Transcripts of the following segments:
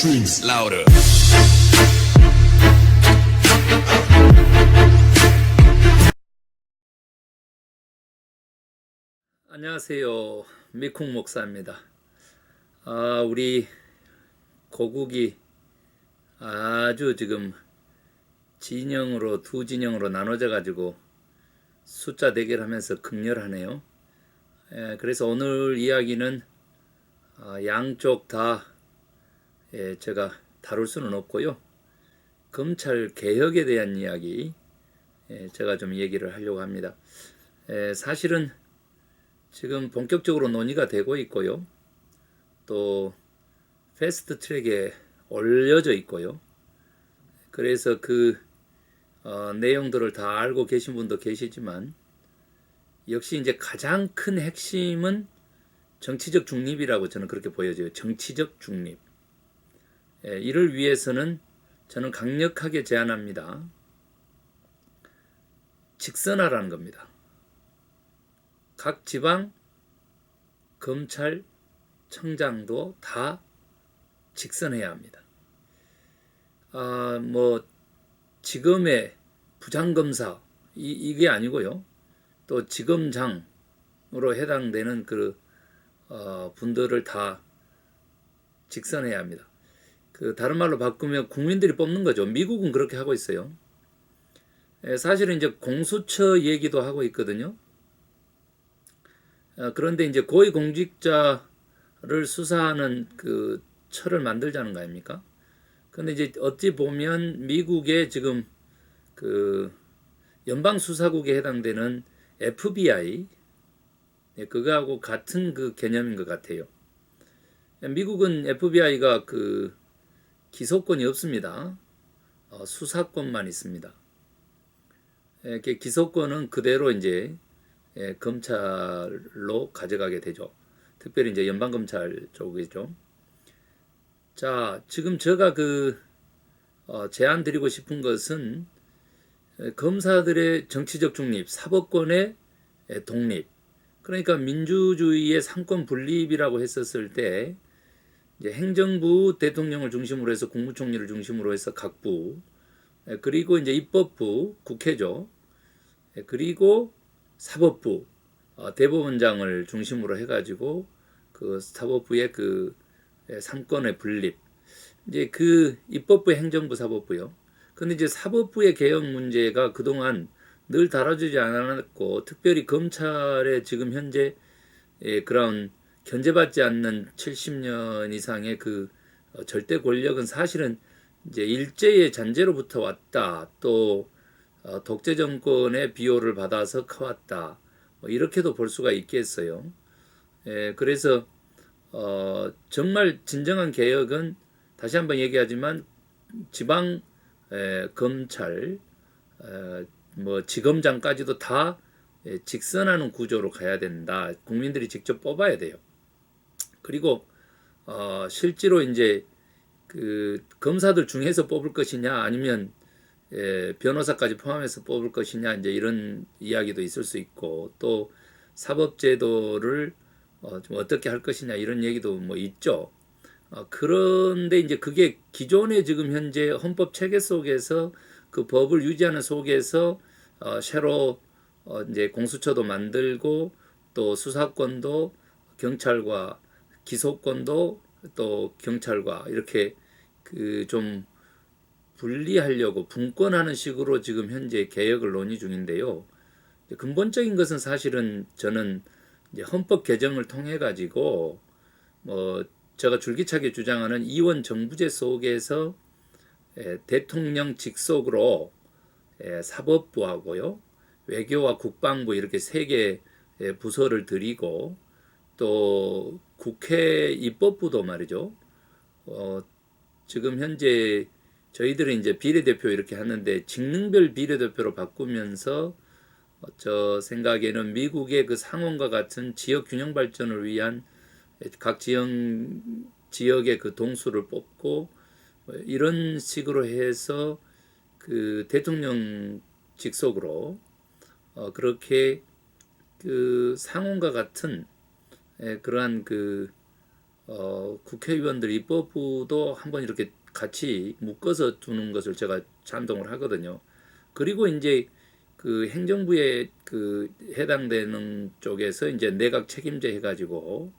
strings louder. 안녕하세요. 미쿵 목사입니다. 우리 고국이 아주 지금 두 진영으로 나눠져 가지고 숫자 대결하면서 극렬하네요. 그래서 오늘 이야기는 양쪽 다 제가 다룰 수는 없고요. 검찰 개혁에 대한 이야기 제가 좀 얘기를 하려고 합니다. 사실은 지금 본격적으로 논의가 되고 있고요. 또 패스트 트랙에 올려져 있고요. 그래서 그 내용들을 다 알고 계신 분도 계시지만 역시 이제 가장 큰 핵심은 정치적 중립이라고 저는 그렇게 보여져요. 정치적 중립. 이를 위해서는 저는 강력하게 제안합니다. 직선화라는 겁니다. 각 지방 검찰청장도 다 직선해야 합니다. 지검의 부장검사 이게 아니고요. 또 지검장으로 해당되는 분들을 다 직선해야 합니다. 다른 말로 바꾸면 국민들이 뽑는 거죠. 미국은 그렇게 하고 있어요. 사실은 이제 공수처 얘기도 하고 있거든요. 그런데 이제 고위공직자를 수사하는 그 처를 만들자는 거 아닙니까? 근데 이제 어찌 보면 미국의 지금 연방수사국에 해당되는 FBI 그거하고 같은 그 개념인 것 같아요. 미국은 FBI가 기소권이 없습니다. 수사권만 있습니다. 기소권은 그대로 이제 검찰로 가져가게 되죠. 특별히 이제 연방검찰 쪽이죠. 자, 지금 제가 제안 드리고 싶은 것은 검사들의 정치적 중립, 사법권의 독립. 그러니까 민주주의의 상권 분립이라고 했었을 때 이제 행정부 대통령을 중심으로 해서 국무총리를 중심으로 해서 각부, 그리고 이제 입법부 국회죠. 그리고 사법부 대법원장을 중심으로 해가지고 사법부의 상권의 분립, 이제 입법부, 행정부, 사법부요. 근데 이제 사법부의 개혁 문제가 그동안 늘 다뤄지지 않았고, 특별히 검찰의 지금 현재 그런 견제받지 않는 70년 이상의 절대 권력은 사실은 이제 일제의 잔재로부터 왔다. 또 독재 정권의 비호를 받아서 커왔다. 이렇게도 볼 수가 있겠어요. 그래서 정말 진정한 개혁은 다시 한번 얘기하지만 지방 검찰, 지검장까지도 다 직선하는 구조로 가야 된다. 국민들이 직접 뽑아야 돼요. 그리고 실제로 이제 검사들 중에서 뽑을 것이냐 아니면 변호사까지 포함해서 뽑을 것이냐 이제 이런 이야기도 있을 수 있고, 또 사법제도를 좀 어떻게 할 것이냐 이런 얘기도 있죠. 그런데 이제 그게 기존의 지금 현재 헌법 체계 속에서 그 법을 유지하는 속에서 새로 이제 공수처도 만들고 또 수사권도 경찰과 기소권도 또 경찰과 이렇게 좀 분리하려고 분권하는 식으로 지금 현재 개혁을 논의 중인데요. 근본적인 것은 사실은 저는 이제 헌법 개정을 통해 가지고 제가 줄기차게 주장하는 이원 정부제 속에서 대통령 직속으로 사법부하고요, 외교와 국방부 이렇게 세 개 부서를 들이고, 또 국회 입법부도 말이죠. 지금 현재 저희들은 이제 비례대표 이렇게 하는데 직능별 비례대표로 바꾸면서 저 생각에는 미국의 상원과 같은 지역 균형 발전을 위한 각 지역의 동수를 뽑고 이런 식으로 해서 대통령 직속으로 그렇게 상원과 같은 그러한 국회의원들 입법부도 한번 이렇게 같이 묶어서 두는 것을 제가 찬동을 하거든요. 그리고 이제 그 행정부에 그 해당되는 쪽에서 이제 내각 책임제 해가지고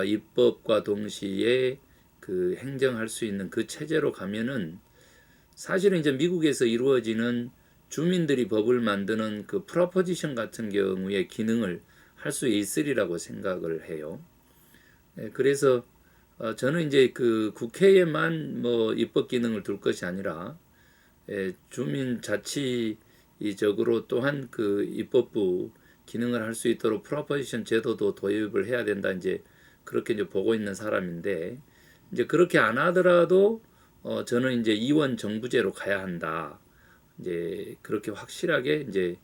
입법과 동시에 그 행정할 수 있는 그 체제로 가면은 사실은 이제 미국에서 이루어지는 주민들이 법을 만드는 그 프로포지션 같은 경우의 기능을 할 수 있으리라고 생각을 해요. 그래서 저는 이제 그 국회에만 뭐 입법 기능을 둘 것이 아니라 주민 자치적으로 또한 그 입법부 기능을 할 수 있도록 프로포지션 제도도 도입을 해야 된다 이제 그렇게 이제 보고 있는 사람인데 이제 그렇게 안 하더라도 저는 이제 이원 정부제로 가야 한다. 이제 그렇게 확실하게 이제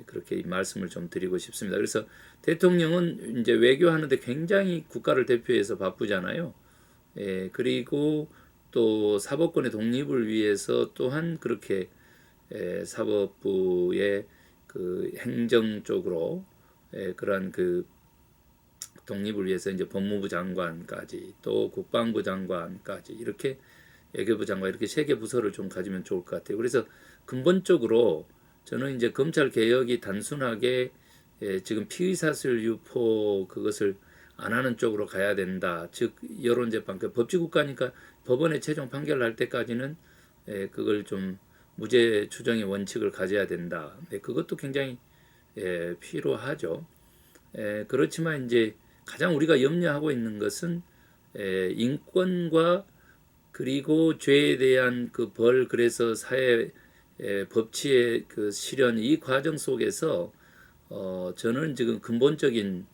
그렇게 말씀을 좀 드리고 싶습니다. 그래서 대통령은 이제 외교하는데 굉장히 국가를 대표해서 바쁘잖아요. 그리고 또 사법권의 독립을 위해서 또한 그렇게 사법부의 그 행정 쪽으로 그러한 그 독립을 위해서 이제 법무부 장관까지 또 국방부 장관까지 이렇게 외교부 장관 이렇게 세 개 부서를 좀 가지면 좋을 것 같아요. 그래서 근본적으로 저는 이제 검찰 개혁이 단순하게 지금 피의 사실 유포 그것을 안 하는 쪽으로 가야 된다. 즉 여론 재판 그 법치국가니까 법원의 최종 판결을 할 때까지는 그걸 좀 무죄 추정의 원칙을 가져야 된다. 그것도 굉장히 필요하죠. 그렇지만 이제 가장 우리가 염려하고 있는 것은 인권과 그리고 죄에 대한 그 벌 그래서 사회 법치의 그 실현 이 과정 속에서 저는 지금 근본적인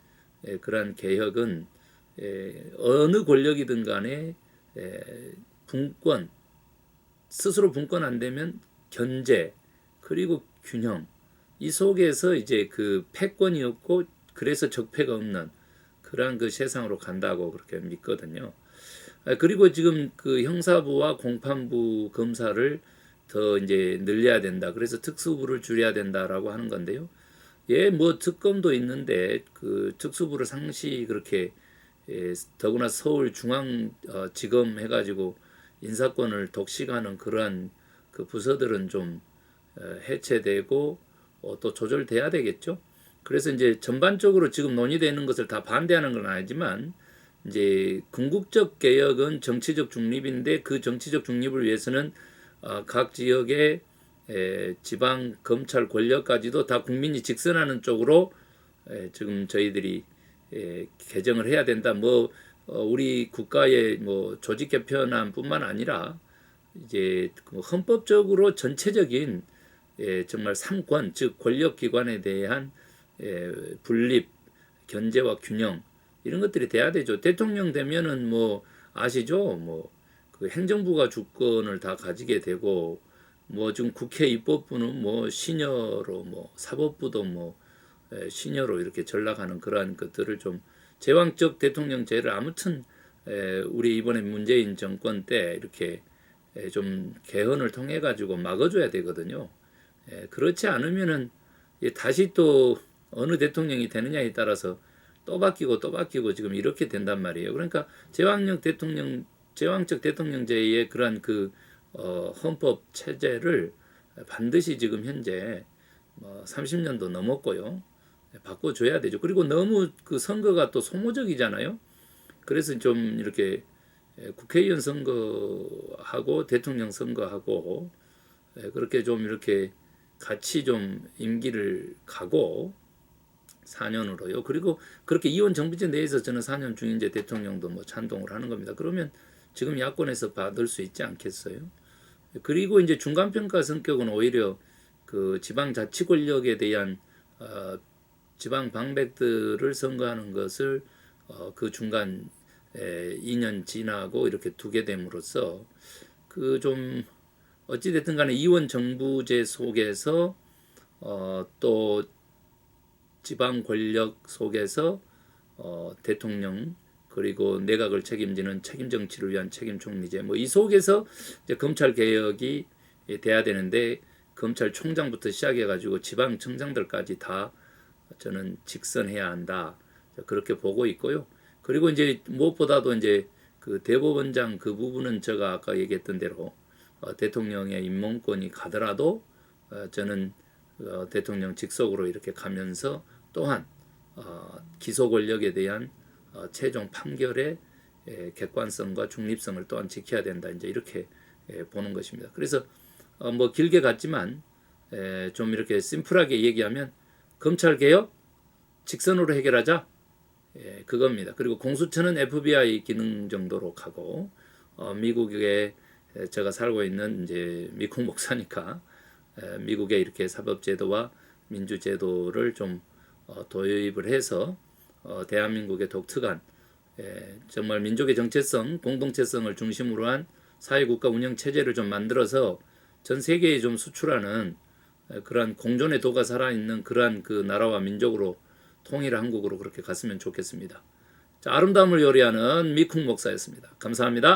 그러한 개혁은 어느 권력이든 간에 분권 스스로 분권 안 되면 견제 그리고 균형 이 속에서 이제 그 패권이 없고 그래서 적폐가 없는 그러한 그 세상으로 간다고 그렇게 믿거든요. 그리고 지금 그 형사부와 공판부 검사를 더 이제 늘려야 된다. 그래서 특수부를 줄여야 된다라고 하는 건데요. 뭐 특검도 있는데 그 특수부를 상시 그렇게 더구나 서울 중앙지검 해가지고 인사권을 독식하는 그러한 그 부서들은 좀 해체되고 또 조절돼야 되겠죠. 그래서 이제 전반적으로 지금 논의되는 것을 다 반대하는 건 아니지만 이제 궁극적 개혁은 정치적 중립인데 그 정치적 중립을 위해서는 각 지역의 지방 검찰 권력까지도 다 국민이 직선하는 쪽으로 지금 저희들이 개정을 해야 된다. 뭐 우리 국가의 뭐 조직 개편안뿐만 아니라 이제 그 헌법적으로 전체적인 정말 삼권 즉 권력기관에 대한 분립, 견제와 균형 이런 것들이 돼야 되죠. 대통령 되면은 뭐 아시죠? 뭐 그 행정부가 주권을 다 가지게 되고 뭐 지금 국회 입법부는 뭐 시녀로 뭐 사법부도 뭐 시녀로 이렇게 전락하는 그러한 것들을 좀 제왕적 대통령제를 아무튼 우리 이번에 문재인 정권 때 이렇게 좀 개헌을 통해 가지고 막아줘야 되거든요. 그렇지 않으면은 다시 또 어느 대통령이 되느냐에 따라서 또 바뀌고 또 바뀌고 지금 이렇게 된단 말이에요. 그러니까 제왕적 대통령제의 그러한 그 헌법 체제를 반드시 지금 현재 30년도 넘었고요. 바꿔줘야 되죠. 그리고 너무 그 선거가 또 소모적이잖아요. 그래서 좀 이렇게 국회의원 선거하고 대통령 선거하고 그렇게 좀 이렇게 같이 좀 임기를 가고 4년으로요. 그리고 그렇게 이원 정부제 내에서 저는 4년 중인제 대통령도 뭐 찬동을 하는 겁니다. 그러면 지금 야권에서 받을 수 있지 않겠어요? 그리고 이제 중간평가 성격은 오히려 그 지방자치 권력에 대한 지방 방백들을 선거하는 것을 그 중간 2년 지나고 이렇게 두게 됨으로써 그 좀 어찌됐든 간에 이원 정부제 속에서 또 지방 권력 속에서 대통령 그리고 내각을 책임지는 책임 정치를 위한 책임 총리제 뭐 이 속에서 이제 검찰 개혁이 돼야 되는데 검찰총장부터 시작해 가지고 지방청장들까지 다 저는 직선해야 한다 그렇게 보고 있고요. 그리고 이제 무엇보다도 이제 그 대법원장 그 부분은 제가 아까 얘기했던 대로 대통령의 임명권이 가더라도 저는 대통령 직속으로 이렇게 가면서 또한 기소 권력에 대한 최종 판결의 객관성과 중립성을 또한 지켜야 된다. 이제 이렇게 보는 것입니다. 그래서 뭐 길게 갔지만 좀 이렇게 심플하게 얘기하면 검찰 개혁 직선으로 해결하자. 그겁니다. 그리고 공수처는 FBI 기능 정도로 가고 미국에 제가 살고 있는 이제 미국 목사니까 미국의 이렇게 사법제도와 민주제도를 좀 도입을 해서 대한민국의 독특한 정말 민족의 정체성, 공동체성을 중심으로 한 사회국가 운영 체제를 좀 만들어서 전 세계에 좀 수출하는 그러한 공존의 도가 살아있는 그러한 그 나라와 민족으로 통일 한국으로 그렇게 갔으면 좋겠습니다. 자, 아름다움을 요리하는 미쿵 목사였습니다. 감사합니다.